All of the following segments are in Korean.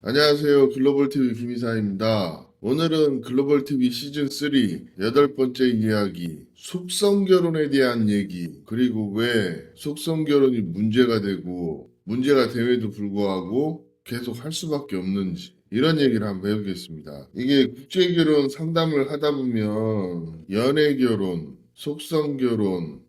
안녕하세요. 글로벌TV 김이사입니다. 오늘은 글로벌TV 시즌3 8번째 이야기, 속성결혼에 대한 얘기, 그리고 왜 속성결혼이 문제가 되고, 문제가 됨에도 불구하고 계속 할 수밖에 없는지, 이런 얘기를 한번 해보겠습니다. 이게 국제결혼 상담을 하다 보면, 연애결혼, 속성결혼,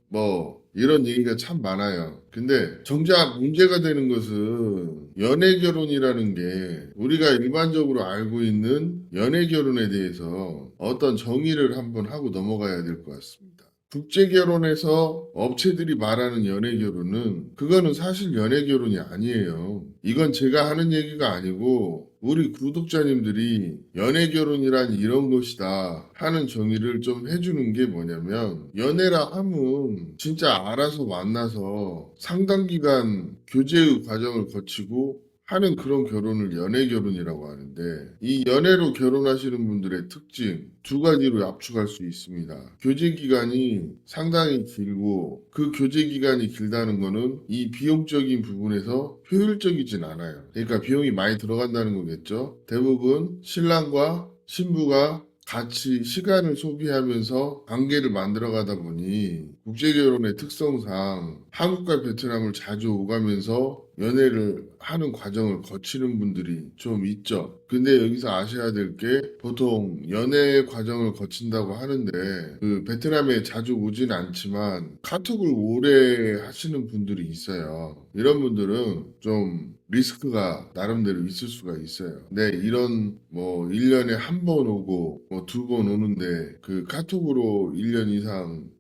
이런 얘기가 참 많아요. 근데 정작 문제가 되는 것은 연애 결혼이라는 게 우리가 일반적으로 알고 있는 연애 결혼에 대해서 어떤 정의를 한번 하고 넘어가야 될 것 같습니다. 국제 결혼에서 업체들이 말하는 연애 결혼은 그거는 사실 연애 결혼이 아니에요. 이건 제가 하는 얘기가 아니고 우리 구독자님들이 연애 결혼이란 이런 것이다 하는 정의를 좀 해주는 게 뭐냐면, 연애라 함은 진짜 알아서 만나서 상당 기간 교제의 과정을 거치고 하는 그런 결혼을 연애 결혼이라고 하는데, 이 연애로 결혼하시는 분들의 특징 두 가지로 압축할 수 있습니다. 교제 기간이 상당히 길고, 그 교제 기간이 길다는 거는 이 비용적인 부분에서 효율적이진 않아요. 그러니까 비용이 많이 들어간다는 거겠죠. 대부분 신랑과 신부가 같이 시간을 소비하면서 관계를 만들어 가다 보니 국제결혼의 특성상 한국과 베트남을 자주 오가면서 연애를 하는 과정을 거치는 분들이 좀 있죠. 근데 여기서 아셔야 될 게, 보통 연애 과정을 거친다고 하는데 그 베트남에 자주 오진 않지만 카톡을 오래 하시는 분들이 있어요. 이런 분들은 좀 리스크가 나름대로 있을 수가 있어요. 네, 이런 1년에 한 번 오고 두 번 오는데 그 카톡으로 1년 이상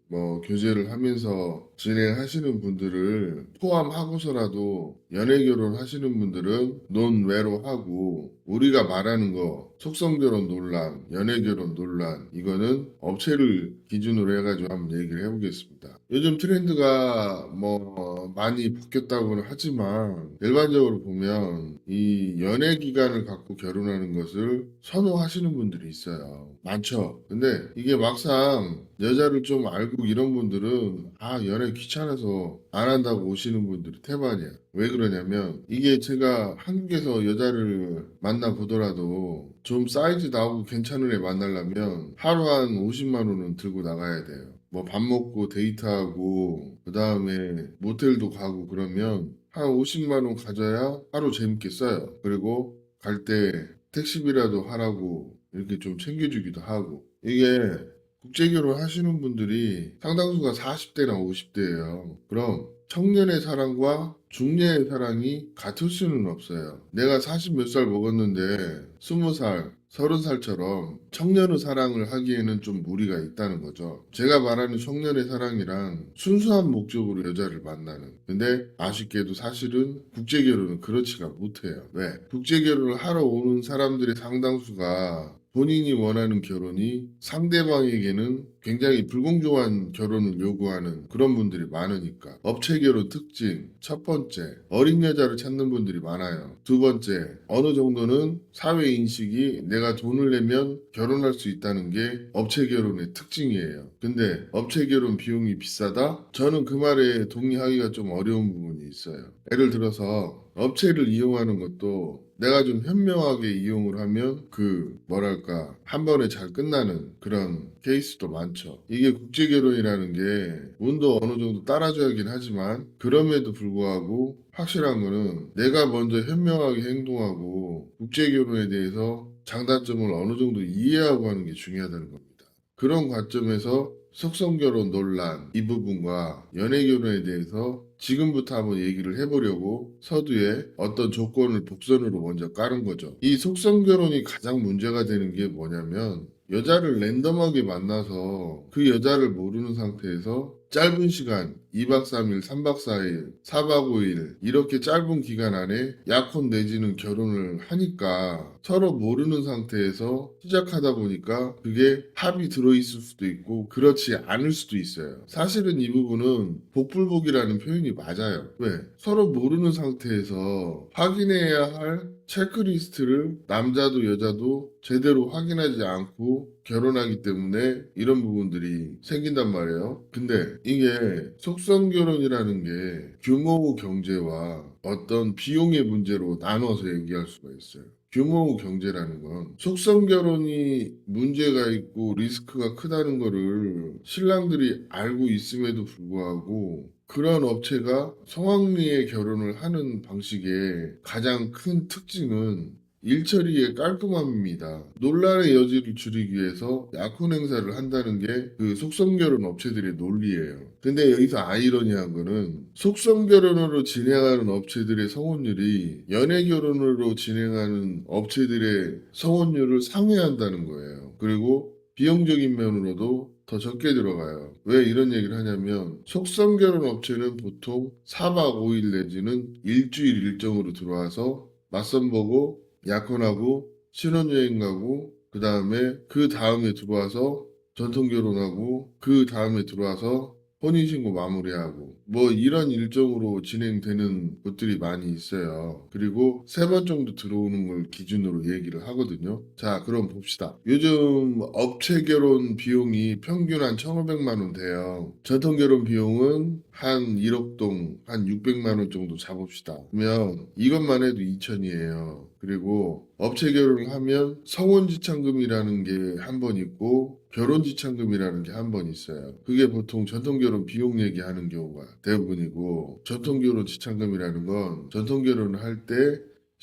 교제를 하면서 진행하시는 분들을 포함하고서라도 연애 결혼 하시는 분들은 논외로 하고, 우리가 말하는 거 속성결혼 논란, 연애 결혼 논란, 이거는 업체를 기준으로 해가지고 한번 얘기를 해보겠습니다. 요즘 트렌드가 많이 바뀌었다고는 하지만 일반적으로 보면 이 연애 기간을 갖고 결혼하는 것을 선호하시는 분들이 있어요. 많죠. 근데 이게 막상 여자를 좀 알고 이런 분들은 연애 귀찮아서 안 한다고 오시는 분들이 태반이야. 왜 그러냐면, 이게 제가 한국에서 여자를 만나보더라도 좀 사이즈 나오고 괜찮은 애 만나려면 하루 한 50만 원은 들고 나가야 돼요. 밥 먹고 데이트하고 그 다음에 모텔도 가고 그러면 한 50만 원 가져야 하루 재밌게 써요. 그리고 갈 때 택시비라도 하라고 이렇게 좀 챙겨주기도 하고. 이게 국제결혼 하시는 분들이 상당수가 40대나 50대예요. 그럼 청년의 사랑과 중년의 사랑이 같을 수는 없어요. 내가 40 몇 살 먹었는데 20살, 30살처럼 청년의 사랑을 하기에는 좀 무리가 있다는 거죠. 제가 말하는 청년의 사랑이란 순수한 목적으로 여자를 만나는. 근데 아쉽게도 사실은 국제결혼은 그렇지가 못해요. 왜? 국제결혼을 하러 오는 사람들의 상당수가 본인이 원하는 결혼이 상대방에게는 굉장히 불공정한 결혼을 요구하는 그런 분들이 많으니까. 업체 결혼 특징, 첫 번째, 어린 여자를 찾는 분들이 많아요. 두 번째, 어느 정도는 사회 인식이 내가 돈을 내면 결혼할 수 있다는 게 업체 결혼의 특징이에요. 근데 업체 결혼 비용이 비싸다? 저는 그 말에 동의하기가 좀 어려운 부분이 있어요. 예를 들어서 업체를 이용하는 것도 내가 좀 현명하게 이용을 하면 한 번에 잘 끝나는 그런 케이스도 많죠. 이게 국제결혼이라는 게 운도 어느 정도 따라줘야긴 하지만, 그럼에도 불구하고 확실한 거는 내가 먼저 현명하게 행동하고 국제결혼에 대해서 장단점을 어느 정도 이해하고 하는 게 중요하다는 겁니다. 그런 관점에서 속성결혼 논란 이 부분과 연애결혼에 대해서 지금부터 한번 얘기를 해보려고 서두에 어떤 조건을 복선으로 먼저 깔은 거죠. 이 속성결혼이 가장 문제가 되는 게 뭐냐면, 여자를 랜덤하게 만나서 그 여자를 모르는 상태에서 짧은 시간 2박 3일, 3박 4일, 4박 5일 이렇게 짧은 기간 안에 약혼 내지는 결혼을 하니까 서로 모르는 상태에서 시작하다 보니까 그게 합이 들어있을 수도 있고 그렇지 않을 수도 있어요. 사실은 이 부분은 복불복이라는 표현이 맞아요. 왜? 서로 모르는 상태에서 확인해야 할 체크리스트를 남자도 여자도 제대로 확인하지 않고 결혼하기 때문에 이런 부분들이 생긴단 말이에요. 근데 이게 속성결혼이라는 게 규모 경제와 어떤 비용의 문제로 나눠서 얘기할 수가 있어요. 규모 경제라는 건 속성 결혼이 문제가 있고 리스크가 크다는 거를 신랑들이 알고 있음에도 불구하고 그런 업체가 성황리에 결혼을 하는 방식의 가장 큰 특징은 일처리의 깔끔함입니다. 논란의 여지를 줄이기 위해서 약혼 행사를 한다는 게 그 속성결혼 업체들의 논리예요. 근데 여기서 아이러니한 거는 속성결혼으로 진행하는 업체들의 성혼율이 연애결혼으로 진행하는 업체들의 성혼율을 상회한다는 거예요. 그리고 비용적인 면으로도 더 적게 들어가요. 왜 이런 얘기를 하냐면 속성결혼 업체는 보통 4박 5일 내지는 일주일 일정으로 들어와서 맞선 보고 약혼하고 신혼여행 가고 그 다음에 들어와서 전통결혼하고 그 다음에 들어와서 혼인신고 마무리하고 뭐 이런 일정으로 진행되는 곳들이 많이 있어요. 그리고 3번 정도 들어오는 걸 기준으로 얘기를 하거든요. 자, 그럼 봅시다. 요즘 업체 결혼 비용이 평균 한 1,500만 원 돼요. 전통결혼 비용은 한 1억 동, 한 600만 원 정도 잡읍시다. 그러면 이것만 해도 2천이에요. 그리고 업체 결혼을 하면 성혼지참금이라는 게 한 번 있고 결혼지참금이라는 게 한 번 있어요. 그게 보통 전통결혼 비용 얘기하는 경우가 대부분이고 전통결혼 지참금이라는 건 전통결혼을 할 때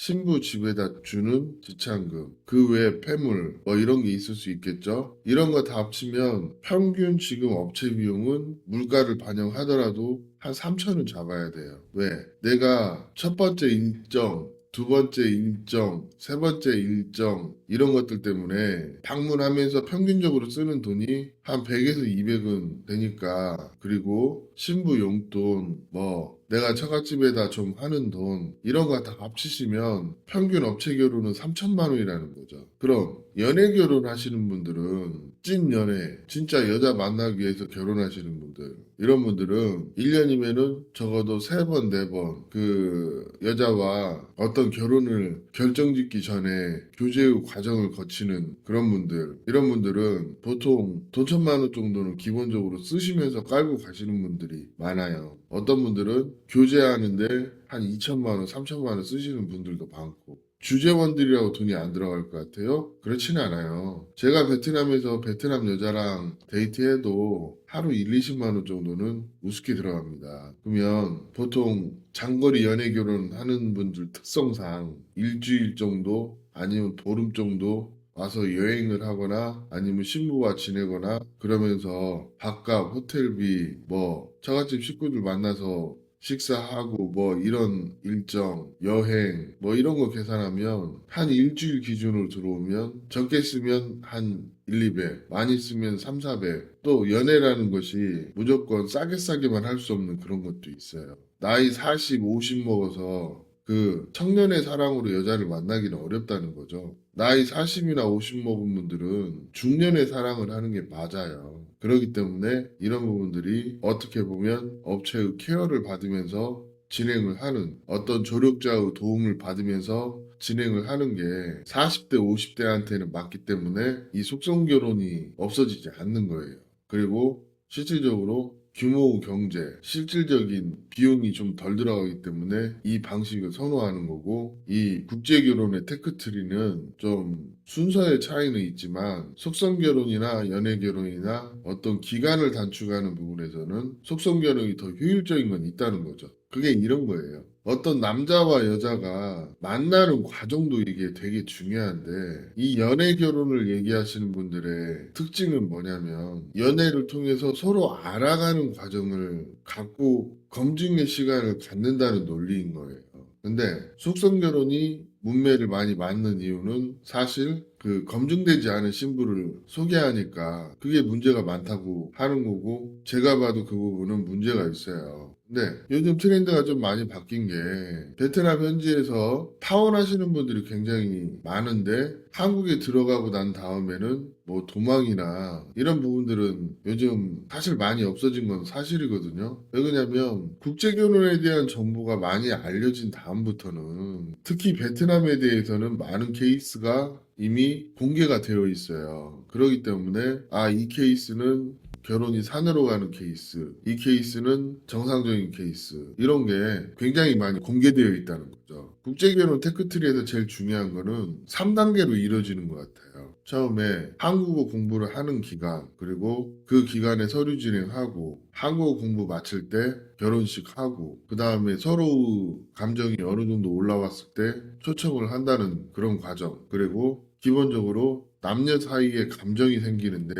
신부 집에다 주는 지참금, 그 외에 폐물, 뭐 이런 게 있을 수 있겠죠. 이런 거 다 합치면 평균 지금 업체 비용은 물가를 반영하더라도 한 3천은 잡아야 돼요. 왜? 내가 첫 번째 일정, 두 번째 일정, 세 번째 일정 이런 것들 때문에 방문하면서 평균적으로 쓰는 돈이 한 100에서 200은 되니까 그리고 신부 용돈 뭐 내가 처갓집에다 좀 하는 돈 이런 거 다 합치시면 평균 업체 결혼은 3천만 원이라는 거죠. 그럼 연애 결혼 하시는 분들은 찐 연애 진짜 여자 만나기 위해서 결혼하시는 분들 이런 분들은 1년이면은 적어도 3번, 4번 그 여자와 어떤 결혼을 결정짓기 전에 교제 후 과정을 거치는 그런 분들 이런 분들은 보통 돈 1,000만 원 정도는 기본적으로 쓰시면서 깔고 가시는 분들이 많아요. 어떤 분들은 교제하는데 한 2천만 원, 3천만 원 쓰시는 분들도 많고 주재원들이라고 돈이 안 들어갈 것 같아요? 그렇지는 않아요. 제가 베트남에서 베트남 여자랑 데이트해도 하루 1, 20만 원 정도는 우습게 들어갑니다. 그러면 보통 장거리 연애 결혼하는 분들 특성상 일주일 정도 아니면 보름 정도 와서 여행을 하거나 아니면 신부와 지내거나 그러면서 밥값, 호텔비, 뭐 처갓집 식구들 만나서 식사하고 뭐 이런 일정, 여행 뭐 이런 거 계산하면 한 일주일 기준으로 들어오면 적게 쓰면 한 1, 200, 많이 쓰면 3, 400. 또 연애라는 것이 무조건 싸게만 할 수 없는 그런 것도 있어요. 나이 40, 50 먹어서 그 청년의 사랑으로 여자를 만나기는 어렵다는 거죠. 나이 40이나 50 먹은 분들은 중년의 사랑을 하는 게 맞아요. 그렇기 때문에 이런 부분들이 어떻게 보면 업체의 케어를 받으면서 진행을 하는 어떤 조력자의 도움을 받으면서 진행을 하는 게 40대, 50대한테는 맞기 때문에 이 속성 결혼이 없어지지 않는 거예요. 그리고 실질적으로 규모 경제, 실질적인 비용이 좀 덜 들어가기 때문에 이 방식을 선호하는 거고, 이 국제 결혼의 테크트리는 좀 순서의 차이는 있지만, 속성 결혼이나 연애 결혼이나 어떤 기간을 단축하는 부분에서는 속성 결혼이 더 효율적인 건 있다는 거죠. 그게 이런 거예요. 어떤 남자와 여자가 만나는 과정도 이게 되게 중요한데 이 연애 결혼을 얘기하시는 분들의 특징은 뭐냐면 연애를 통해서 서로 알아가는 과정을 갖고 검증의 시간을 갖는다는 논리인 거예요. 근데 속성 결혼이 문매를 많이 맞는 이유는 사실 그 검증되지 않은 신부를 소개하니까 그게 문제가 많다고 하는 거고 제가 봐도 그 부분은 문제가 있어요. 네, 요즘 트렌드가 좀 많이 바뀐 게 베트남 현지에서 파혼하시는 분들이 굉장히 많은데 한국에 들어가고 난 다음에는 뭐 도망이나 이런 부분들은 요즘 사실 많이 없어진 건 사실이거든요. 왜 그러냐면 국제결혼에 대한 정보가 많이 알려진 다음부터는 특히 베트남에 대해서는 많은 케이스가 이미 공개가 되어 있어요. 그렇기 때문에 이 케이스는 결혼이 산으로 가는 케이스, 이 케이스는 정상적인 케이스, 이런 게 굉장히 많이 공개되어 있다는 거죠. 국제결혼 테크트리에서 제일 중요한 거는 3단계로 이루어지는 것 같아요. 처음에 한국어 공부를 하는 기간, 그리고 그 기간에 서류 진행하고, 한국어 공부 마칠 때 결혼식 하고, 그 다음에 서로 감정이 어느 정도 올라왔을 때 초청을 한다는 그런 과정, 그리고 기본적으로 남녀 사이에 감정이 생기는데,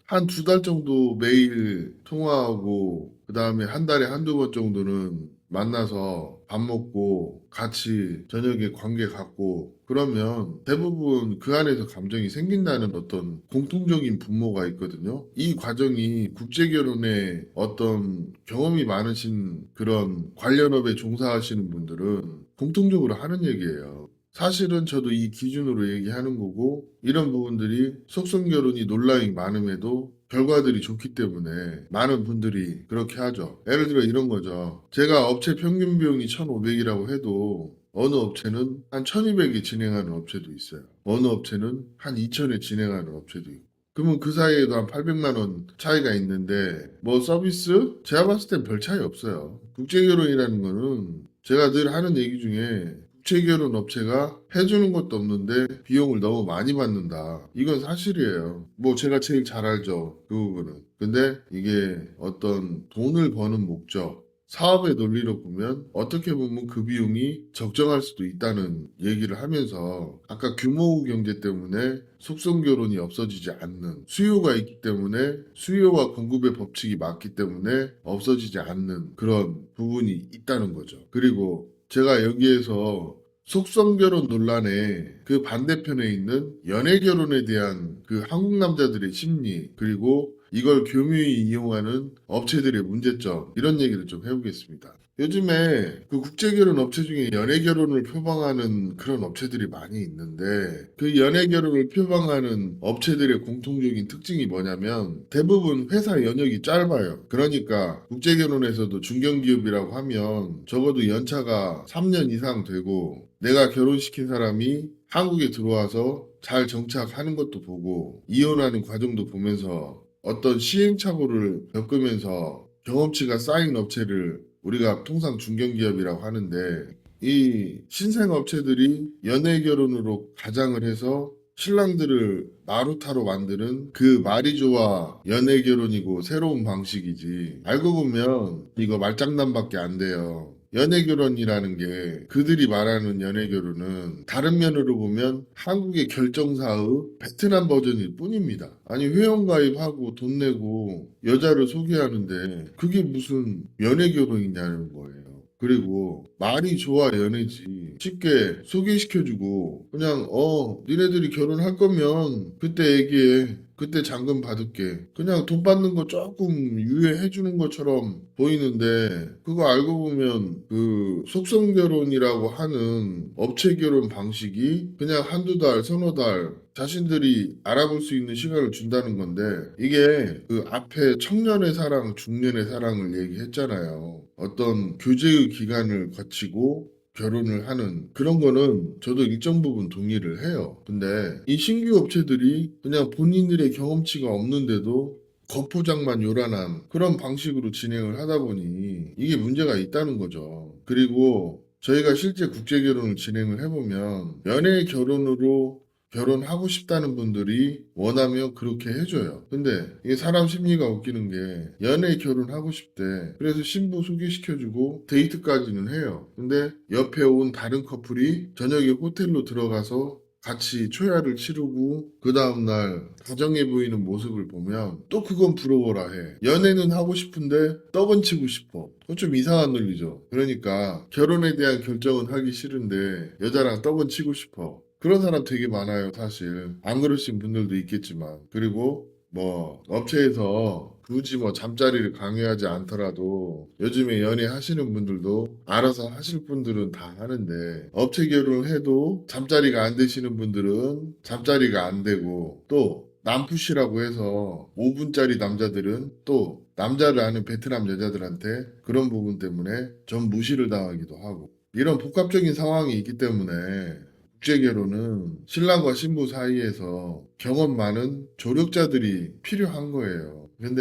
한 두 달 정도 매일 통화하고, 그 다음에 한 달에 한두 번 정도는 만나서 밥 먹고 같이 저녁에 관계 갖고 그러면 대부분 그 안에서 감정이 생긴다는 어떤 공통적인 분모가 있거든요. 이 과정이 국제결혼에 어떤 경험이 많으신 그런 관련업에 종사하시는 분들은 공통적으로 하는 얘기예요. 사실은 저도 이 기준으로 얘기하는 거고 이런 부분들이 속성결혼이 논란이 많음에도 결과들이 좋기 때문에 많은 분들이 그렇게 하죠. 예를 들어 이런 거죠. 제가 업체 평균 비용이 1,500이라고 해도 어느 업체는 한 1,200에 진행하는 업체도 있어요. 어느 업체는 한 2,000에 진행하는 업체도 있고. 그러면 그 사이에도 한 800만 원 차이가 있는데 뭐 서비스? 제가 봤을 땐 별 차이 없어요. 국제결혼이라는 거는 제가 늘 하는 얘기 중에 국제결혼 업체가 해주는 것도 없는데 비용을 너무 많이 받는다. 이건 사실이에요. 뭐 제가 제일 잘 알죠. 그 부분은. 근데 이게 어떤 돈을 버는 목적, 사업의 논리로 보면 어떻게 보면 그 비용이 적정할 수도 있다는 얘기를 하면서 아까 규모 경제 때문에 속성 결혼이 없어지지 않는 수요가 있기 때문에 수요와 공급의 법칙이 맞기 때문에 없어지지 않는 그런 부분이 있다는 거죠. 그리고 제가 여기에서 속성 결혼 논란의 그 반대편에 있는 연애 결혼에 대한 그 한국 남자들의 심리 그리고 이걸 교묘히 이용하는 업체들의 문제점 이런 얘기를 좀 해보겠습니다. 요즘에 그 국제결혼 업체 중에 연애결혼을 표방하는 그런 업체들이 많이 있는데 그 연애결혼을 표방하는 업체들의 공통적인 특징이 뭐냐면 대부분 회사 연역이 짧아요. 그러니까 국제결혼에서도 중견기업이라고 하면 적어도 연차가 3년 이상 되고 내가 결혼시킨 사람이 한국에 들어와서 잘 정착하는 것도 보고 이혼하는 과정도 보면서 어떤 시행착오를 겪으면서 경험치가 쌓인 업체를 우리가 통상 중견기업이라고 하는데 이 신생업체들이 연애 결혼으로 가장을 해서 신랑들을 마루타로 만드는 그 말이 좋아 연애 결혼이고 새로운 방식이지. 알고 보면 이거 말장난밖에 안 돼요. 연애 결혼이라는 게 그들이 말하는 연애 결혼은 다른 면으로 보면 한국의 결정사의 베트남 버전일 뿐입니다. 아니 회원가입하고 돈 내고 여자를 소개하는데 그게 무슨 연애 결혼이냐는 거예요. 그리고 말이 좋아 연애지 쉽게 소개시켜주고 그냥 니네들이 결혼할 거면 그때 얘기해. 그때 잔금 받을게. 그냥 돈 받는 거 조금 유예해 주는 것처럼 보이는데 그거 알고 보면 그 속성 결혼이라고 하는 업체 결혼 방식이 그냥 한두 달, 서너 달 자신들이 알아볼 수 있는 시간을 준다는 건데 이게 그 앞에 청년의 사랑, 중년의 사랑을 얘기했잖아요. 어떤 교제의 기간을 거치고 결혼을 하는 그런 거는 저도 일정 부분 동의를 해요. 근데 이 신규 업체들이 그냥 본인들의 경험치가 없는데도 겉포장만 요란한 그런 방식으로 진행을 하다 보니 이게 문제가 있다는 거죠. 그리고 저희가 실제 국제 결혼을 진행을 해보면 연애 결혼으로 결혼하고 싶다는 분들이 원하면 그렇게 해줘요. 근데 이게 사람 심리가 웃기는 게 연애 결혼하고 싶대. 그래서 신부 소개시켜주고 데이트까지는 해요. 근데 옆에 온 다른 커플이 저녁에 호텔로 들어가서 같이 초야를 치르고 그 다음날 다정해 보이는 모습을 보면 또 그건 부러워라 해. 연애는 하고 싶은데 떡은 치고 싶어. 그건 좀 이상한 논리죠. 그러니까 결혼에 대한 결정은 하기 싫은데 여자랑 떡은 치고 싶어. 그런 사람 되게 많아요, 사실. 안 그러신 분들도 있겠지만. 그리고 뭐 업체에서 굳이 뭐 잠자리를 강요하지 않더라도 요즘에 연애하시는 분들도 알아서 하실 분들은 다 하는데 업체 결혼을 해도 잠자리가 안 되시는 분들은 잠자리가 안 되고 또 남푸시라고 해서 5분짜리 남자들은 또 남자를 아는 베트남 여자들한테 그런 부분 때문에 전 무시를 당하기도 하고 이런 복합적인 상황이 있기 때문에 국제결혼은 신랑과 신부 사이에서 경험 많은 조력자들이 필요한 거예요. 근데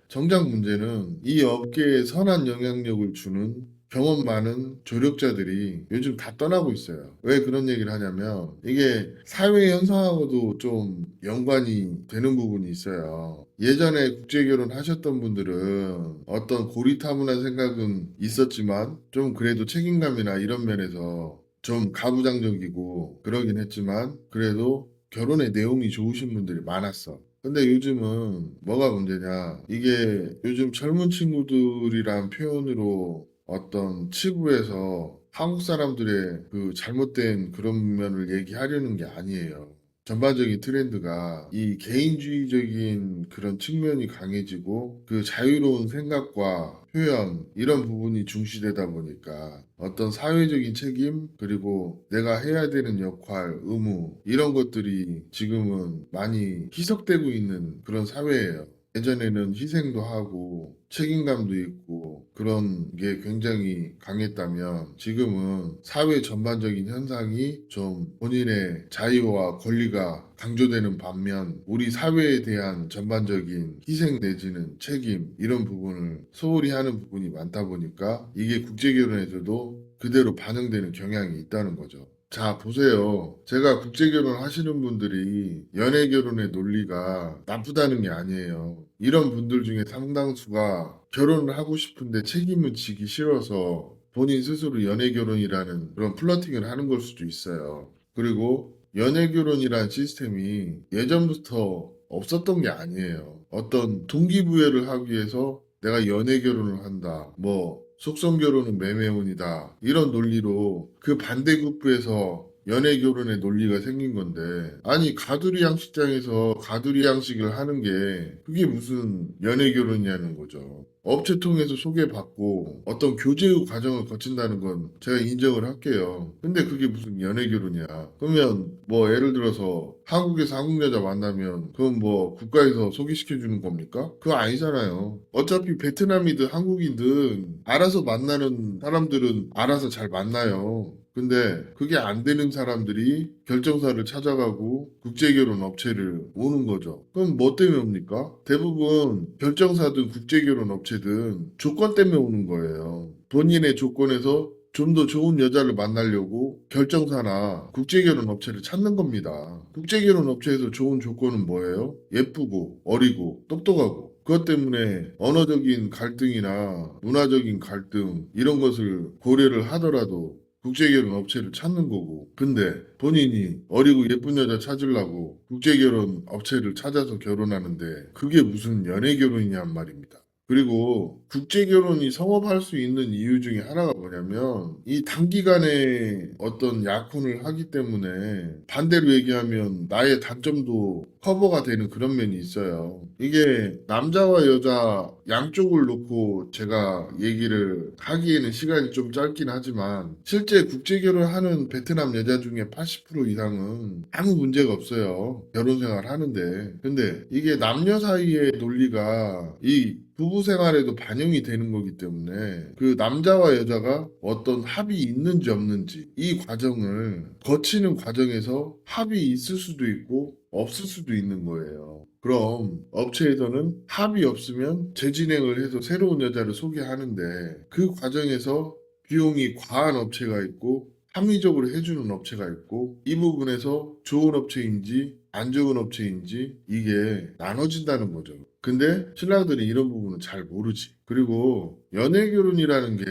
정작 문제는 이 업계에 선한 영향력을 주는 경험 많은 조력자들이 요즘 다 떠나고 있어요. 왜 그런 얘기를 하냐면 이게 사회 현상하고도 좀 연관이 되는 부분이 있어요. 예전에 국제결혼 하셨던 분들은 어떤 고리타분한 생각은 있었지만 좀 그래도 책임감이나 이런 면에서 좀 가부장적이고 그러긴 했지만 그래도 결혼의 내용이 좋으신 분들이 많았어. 근데 요즘은 뭐가 문제냐? 이게 요즘 젊은 친구들이란 표현으로 어떤 치부에서 한국 사람들의 그 잘못된 그런 면을 얘기하려는 게 아니에요. 전반적인 트렌드가 이 개인주의적인 그런 측면이 강해지고 그 자유로운 생각과 표현 이런 부분이 중시되다 보니까 어떤 사회적인 책임 그리고 내가 해야 되는 역할, 의무 이런 것들이 지금은 많이 희석되고 있는 그런 사회예요. 예전에는 희생도 하고 책임감도 있고 그런 게 굉장히 강했다면 지금은 사회 전반적인 현상이 좀 본인의 자유와 권리가 강조되는 반면 우리 사회에 대한 전반적인 희생 내지는 책임 이런 부분을 소홀히 하는 부분이 많다 보니까 이게 국제결혼에서도 그대로 반영되는 경향이 있다는 거죠. 자, 보세요. 제가 국제결혼 하시는 분들이 연애결혼의 논리가 나쁘다는 게 아니에요. 이런 분들 중에 상당수가 결혼을 하고 싶은데 책임을 지기 싫어서 본인 스스로 연애결혼이라는 그런 플러팅을 하는 걸 수도 있어요. 그리고 연애결혼이라는 시스템이 예전부터 없었던 게 아니에요. 어떤 동기부여를 하기 위해서 내가 연애결혼을 한다. 뭐 속성결혼은 매매혼이다. 이런 논리로 그 반대급부에서 연애 결혼의 논리가 생긴 건데 아니 가두리 양식장에서 가두리 양식을 하는 게 그게 무슨 연애 결혼이냐는 거죠. 업체 통해서 소개받고 어떤 교제 후 과정을 거친다는 건 제가 인정을 할게요. 근데 그게 무슨 연애 결혼이야. 그러면 뭐 예를 들어서 한국에서 한국 여자 만나면 그건 뭐 국가에서 소개시켜 주는 겁니까? 그거 아니잖아요. 어차피 베트남이든 한국이든 알아서 만나는 사람들은 알아서 잘 만나요. 근데 그게 안 되는 사람들이 결정사를 찾아가고 국제결혼 업체를 오는 거죠. 그럼 뭐 때문에 옵니까? 대부분 결정사든 국제결혼 업체든 조건 때문에 오는 거예요. 본인의 조건에서 좀 더 좋은 여자를 만나려고 결정사나 국제결혼 업체를 찾는 겁니다. 국제결혼 업체에서 좋은 조건은 뭐예요? 예쁘고 어리고 똑똑하고 그것 때문에 언어적인 갈등이나 문화적인 갈등 이런 것을 고려를 하더라도 국제결혼 업체를 찾는 거고 근데 본인이 어리고 예쁜 여자 찾으려고 국제결혼 업체를 찾아서 결혼하는데 그게 무슨 연애결혼이냔 말입니다. 그리고 국제결혼이 성업할 수 있는 이유 중에 하나가 뭐냐면 이 단기간에 어떤 약혼을 하기 때문에 반대로 얘기하면 나의 단점도 커버가 되는 그런 면이 있어요. 이게 남자와 여자 양쪽을 놓고 제가 얘기를 하기에는 시간이 좀 짧긴 하지만 실제 국제결혼하는 베트남 여자 중에 80% 이상은 아무 문제가 없어요. 결혼 생활 하는데. 근데 이게 남녀 사이의 논리가 이 부부 생활에도 반영이 되는 거기 때문에 그 남자와 여자가 어떤 합이 있는지 없는지 이 과정을 거치는 과정에서 합이 있을 수도 있고 없을 수도 있는 거예요. 그럼 업체에서는 합이 없으면 재진행을 해서 새로운 여자를 소개하는데 그 과정에서 비용이 과한 업체가 있고 합리적으로 해주는 업체가 있고 이 부분에서 좋은 업체인지 안 좋은 업체인지 이게 나눠진다는 거죠. 근데 신랑들이 이런 부분은 잘 모르지. 그리고 연애 결혼이라는 게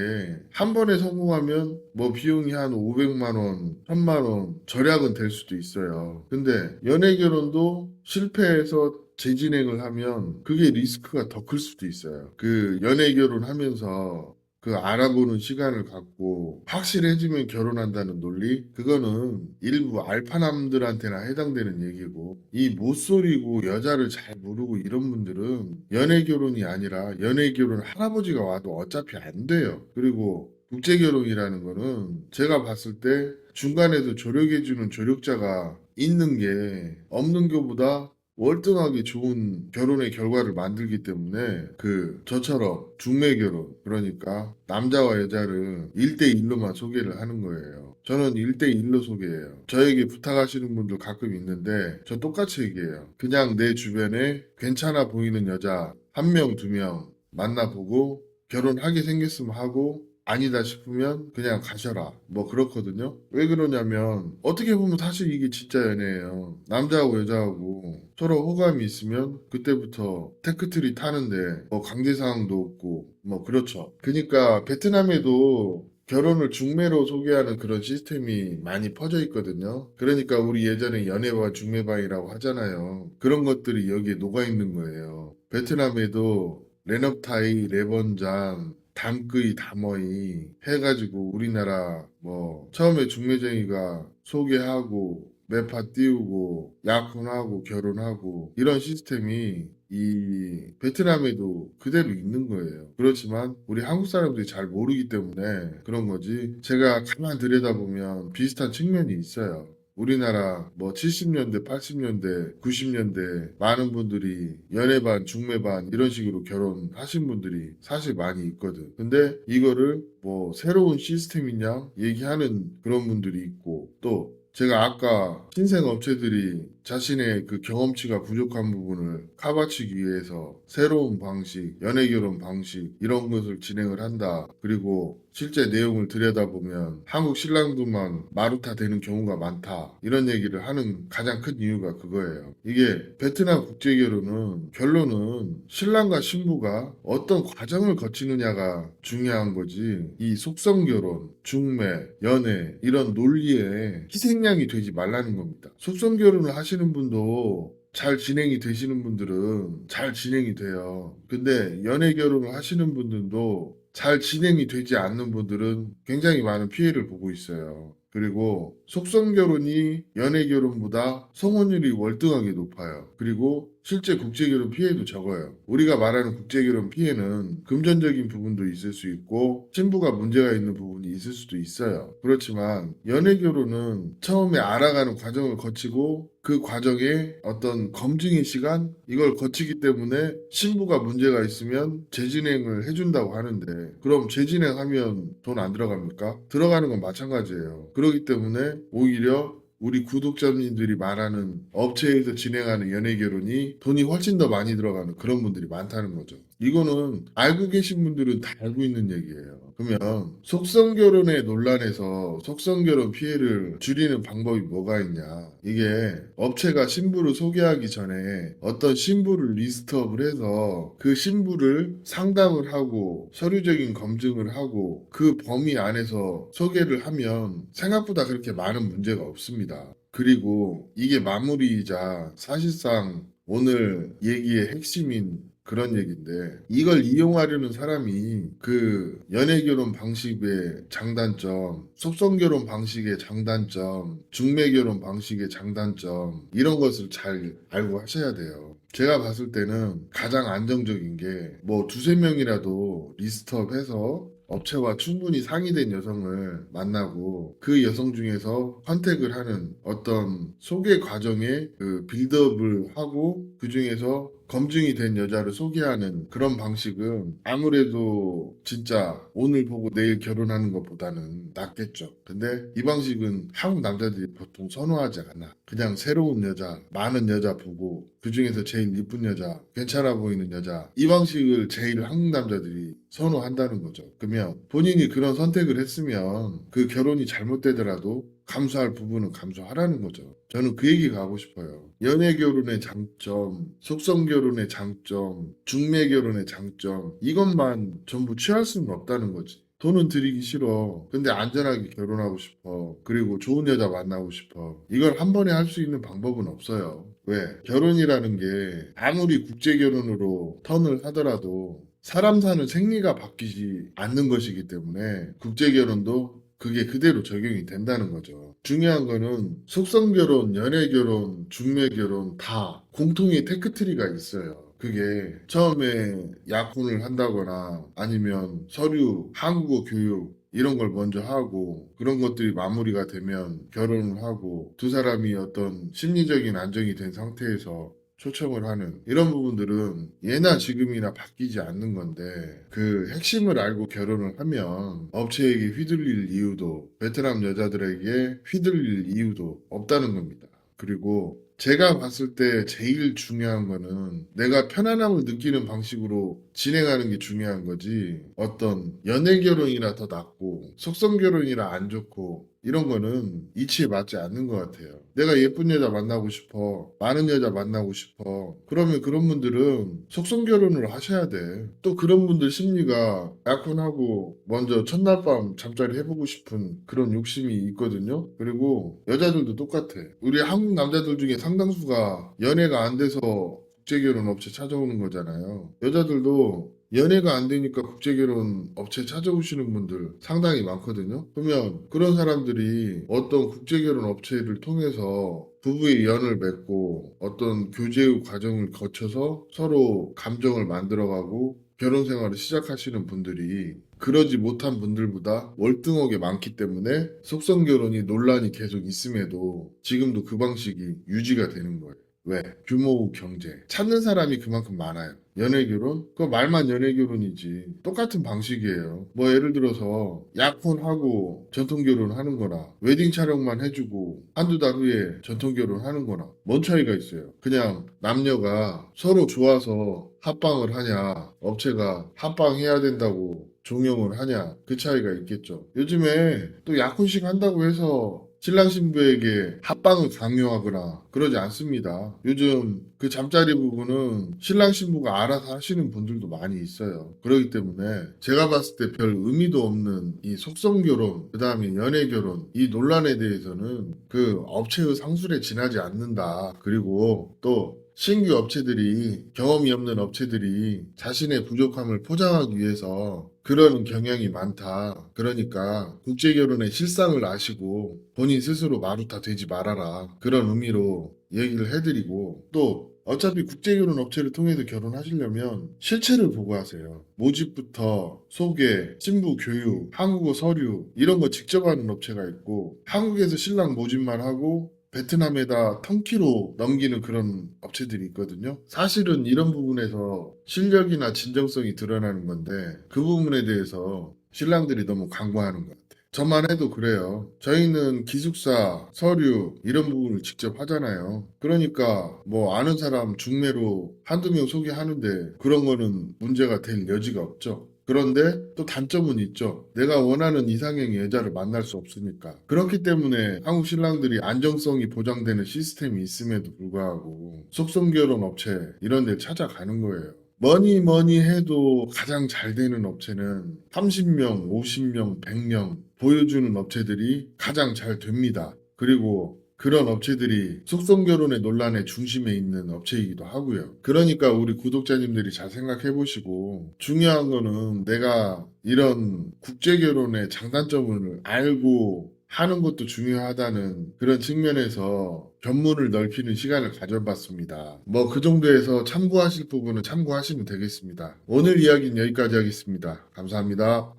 한 번에 성공하면 뭐 비용이 한 500만 원, 1000만 원 절약은 될 수도 있어요. 근데 연애 결혼도 실패해서 재진행을 하면 그게 리스크가 더 클 수도 있어요. 그 연애 결혼하면서 그 알아보는 시간을 갖고 확실해지면 결혼한다는 논리? 그거는 일부 알파남들한테나 해당되는 얘기고 이 못소리고 여자를 잘 모르고 이런 분들은 연애 결혼이 아니라 연애 결혼 할아버지가 와도 어차피 안 돼요. 그리고 국제 결혼이라는 거는 제가 봤을 때 중간에서 조력해주는 조력자가 있는 게 없는 것보다 월등하게 좋은 결혼의 결과를 만들기 때문에 그 저처럼 중매 결혼 그러니까 남자와 여자를 1대1로만 소개를 하는 거예요. 저는 1대1로 소개해요. 저에게 부탁하시는 분들 가끔 있는데 저 똑같이 얘기해요. 그냥 내 주변에 괜찮아 보이는 여자 한 명, 두 명 만나보고 결혼하게 생겼으면 하고 아니다 싶으면 그냥 가셔라. 뭐 그렇거든요. 왜 그러냐면 어떻게 보면 사실 이게 진짜 연애예요. 남자하고 여자하고 서로 호감이 있으면 그때부터 테크트리 타는데 뭐 강제사항도 없고 뭐 그렇죠. 그러니까 베트남에도 결혼을 중매로 소개하는 그런 시스템이 많이 퍼져 있거든요. 그러니까 우리 예전에 연애반 중매반이라고 하잖아요. 그런 것들이 여기에 녹아 있는 거예요. 베트남에도 렌업타이, 레번장, 담끄이, 담어이 해가지고 우리나라 뭐 처음에 중매쟁이가 소개하고 매파 띄우고 약혼하고 결혼하고 이런 시스템이 이 베트남에도 그대로 있는 거예요. 그렇지만 우리 한국 사람들이 잘 모르기 때문에 그런 거지. 제가 가만 들여다보면 비슷한 측면이 있어요. 우리나라 뭐 70년대, 80년대, 90년대 많은 분들이 연애반, 중매반 이런 식으로 결혼하신 분들이 사실 많이 있거든. 근데 이거를 뭐 새로운 시스템이냐 얘기하는 그런 분들이 있고 또 제가 아까 신생 업체들이 자신의 그 경험치가 부족한 부분을 커버치기 위해서 새로운 방식, 연애 결혼 방식 이런 것을 진행을 한다. 그리고 실제 내용을 들여다보면 한국 신랑들만 마루타 되는 경우가 많다. 이런 얘기를 하는 가장 큰 이유가 그거예요. 이게 베트남 국제결혼은 결론은 신랑과 신부가 어떤 과정을 거치느냐가 중요한 거지. 이 속성결혼, 중매, 연애 이런 논리에 희생양이 되지 말라는 겁니다. 속성결혼을 하시는 분도 잘 진행이 되시는 분들은 잘 진행이 돼요. 근데 연애 결혼을 하시는 분들도 잘 진행이 되지 않는 분들은 굉장히 많은 피해를 보고 있어요. 그리고 속성 결혼이 연애 결혼보다 성혼율이 월등하게 높아요. 그리고 실제 국제 결혼 피해도 적어요. 우리가 말하는 국제 결혼 피해는 금전적인 부분도 있을 수 있고 신부가 문제가 있는 부분이 있을 수도 있어요. 그렇지만 연애 결혼은 처음에 알아가는 과정을 거치고 그 과정에 어떤 검증의 시간 이걸 거치기 때문에 신부가 문제가 있으면 재진행을 해준다고 하는데 그럼 재진행하면 돈 안 들어갑니까? 들어가는 건 마찬가지예요. 그렇기 때문에 오히려 우리 구독자님들이 말하는 업체에서 진행하는 연애 결혼이 돈이 훨씬 더 많이 들어가는 그런 분들이 많다는 거죠. 이거는 알고 계신 분들은 다 알고 있는 얘기예요. 그러면 속성 결혼의 논란에서 속성 결혼 피해를 줄이는 방법이 뭐가 있냐? 이게 업체가 신부를 소개하기 전에 어떤 신부를 리스트업을 해서 그 신부를 상담을 하고 서류적인 검증을 하고 그 범위 안에서 소개를 하면 생각보다 그렇게 많은 문제가 없습니다. 그리고 이게 마무리이자 사실상 오늘 얘기의 핵심인 그런 얘기인데 이걸 이용하려는 사람이 그 연애 결혼 방식의 장단점, 속성 결혼 방식의 장단점, 중매 결혼 방식의 장단점 이런 것을 잘 알고 하셔야 돼요. 제가 봤을 때는 가장 안정적인 게 뭐 두세 명이라도 리스트업해서 업체와 충분히 상의된 여성을 만나고 그 여성 중에서 선택을 하는 어떤 소개 과정에 그 빌드업을 하고 그 중에서 검증이 된 여자를 소개하는 그런 방식은 아무래도 진짜 오늘 보고 내일 결혼하는 것보다는 낫겠죠. 근데 이 방식은 한국 남자들이 보통 선호하지 않아. 그냥 새로운 여자, 많은 여자 보고 그 중에서 제일 이쁜 여자, 괜찮아 보이는 여자 이 방식을 제일 한국 남자들이 선호한다는 거죠. 그러면 본인이 그런 선택을 했으면 그 결혼이 잘못되더라도 감수할 부분은 감수하라는 거죠. 저는 그 얘기가 하고 싶어요. 연애 결혼의 장점, 속성 결혼의 장점, 중매 결혼의 장점, 이것만 전부 취할 수는 없다는 거지. 돈은 들이기 싫어. 근데 안전하게 결혼하고 싶어. 그리고 좋은 여자 만나고 싶어. 이걸 한 번에 할 수 있는 방법은 없어요. 왜? 결혼이라는 게 아무리 국제 결혼으로 턴을 하더라도 사람 사는 생리가 바뀌지 않는 것이기 때문에 국제 결혼도 그게 그대로 적용이 된다는 거죠. 중요한 거는 속성 결혼, 연애 결혼, 중매 결혼 다 공통의 테크트리가 있어요. 그게 처음에 약혼을 한다거나 아니면 서류, 한국어 교육 이런 걸 먼저 하고 그런 것들이 마무리가 되면 결혼을 하고 두 사람이 어떤 심리적인 안정이 된 상태에서 초청을 하는 이런 부분들은 예나 지금이나 바뀌지 않는 건데 그 핵심을 알고 결혼을 하면 업체에게 휘둘릴 이유도 베트남 여자들에게 휘둘릴 이유도 없다는 겁니다. 그리고 제가 봤을 때 제일 중요한 거는 내가 편안함을 느끼는 방식으로 진행하는 게 중요한 거지. 어떤 연애 결혼이라 더 낫고 속성 결혼이라 안 좋고 이런 거는 이치에 맞지 않는 것 같아요. 내가 예쁜 여자 만나고 싶어. 많은 여자 만나고 싶어. 그러면 그런 분들은 속성 결혼을 하셔야 돼. 또 그런 분들 심리가 약혼하고 먼저 첫날 밤 잠자리 해보고 싶은 그런 욕심이 있거든요. 그리고 여자들도 똑같아. 우리 한국 남자들 중에 상당수가 연애가 안 돼서 국제결혼 업체 찾아오는 거잖아요. 여자들도 연애가 안 되니까 국제결혼 업체 찾아오시는 분들 상당히 많거든요. 그러면 그런 사람들이 어떤 국제결혼 업체를 통해서 부부의 연을 맺고 어떤 교제의 과정을 거쳐서 서로 감정을 만들어가고 결혼 생활을 시작하시는 분들이 그러지 못한 분들보다 월등하게 많기 때문에 속성 결혼이 논란이 계속 있음에도 지금도 그 방식이 유지가 되는 거예요. 왜? 규모 경제. 찾는 사람이 그만큼 많아요. 연애결혼? 그거 말만 연애결혼이지. 똑같은 방식이에요. 뭐 예를 들어서 약혼하고 전통결혼 하는 거나 웨딩 촬영만 해주고 한두 달 후에 전통결혼 하는 거나 뭔 차이가 있어요. 그냥 남녀가 서로 좋아서 합방을 하냐, 업체가 합방해야 된다고 종용을 하냐, 그 차이가 있겠죠. 요즘에 또 약혼식 한다고 해서 신랑 신부에게 합방을 강요하거나 그러지 않습니다. 요즘 그 잠자리 부분은 신랑 신부가 알아서 하시는 분들도 많이 있어요. 그렇기 때문에 제가 봤을 때 별 의미도 없는 이 속성 결혼, 그 다음에 연애 결혼, 이 논란에 대해서는 그 업체의 상술에 지나지 않는다. 그리고 또 신규 업체들이 경험이 없는 업체들이 자신의 부족함을 포장하기 위해서 그런 경향이 많다. 그러니까 국제결혼의 실상을 아시고 본인 스스로 마루타 되지 말아라. 그런 의미로 얘기를 해드리고 또 어차피 국제결혼 업체를 통해서 결혼하시려면 실체를 보고 하세요. 모집부터 소개, 신부 교육, 한국어 서류 이런 거 직접 하는 업체가 있고 한국에서 신랑 모집만 하고 베트남에다 턴키로 넘기는 그런 업체들이 있거든요. 사실은 이런 부분에서 실력이나 진정성이 드러나는 건데 그 부분에 대해서 신랑들이 너무 강구하는 것 같아요. 저만 해도 그래요. 저희는 기숙사, 서류 이런 부분을 직접 하잖아요. 그러니까 뭐 아는 사람 중매로 한두 명 소개하는데 그런 거는 문제가 될 여지가 없죠. 그런데 또 단점은 있죠. 내가 원하는 이상형의 여자를 만날 수 없으니까. 그렇기 때문에 한국 신랑들이 안정성이 보장되는 시스템이 있음에도 불구하고 속성결혼 업체 이런 데 찾아가는 거예요. 뭐니 뭐니 해도 가장 잘 되는 업체는 30명, 50명, 100명 보여주는 업체들이 가장 잘 됩니다. 그리고 그런 업체들이 속성결혼의 논란의 중심에 있는 업체이기도 하고요. 그러니까 우리 구독자님들이 잘 생각해 보시고 중요한 거는 내가 이런 국제결혼의 장단점을 알고 하는 것도 중요하다는 그런 측면에서 견문을 넓히는 시간을 가져봤습니다. 뭐 그 정도에서 참고하실 부분은 참고하시면 되겠습니다. 오늘 이야기는 여기까지 하겠습니다. 감사합니다.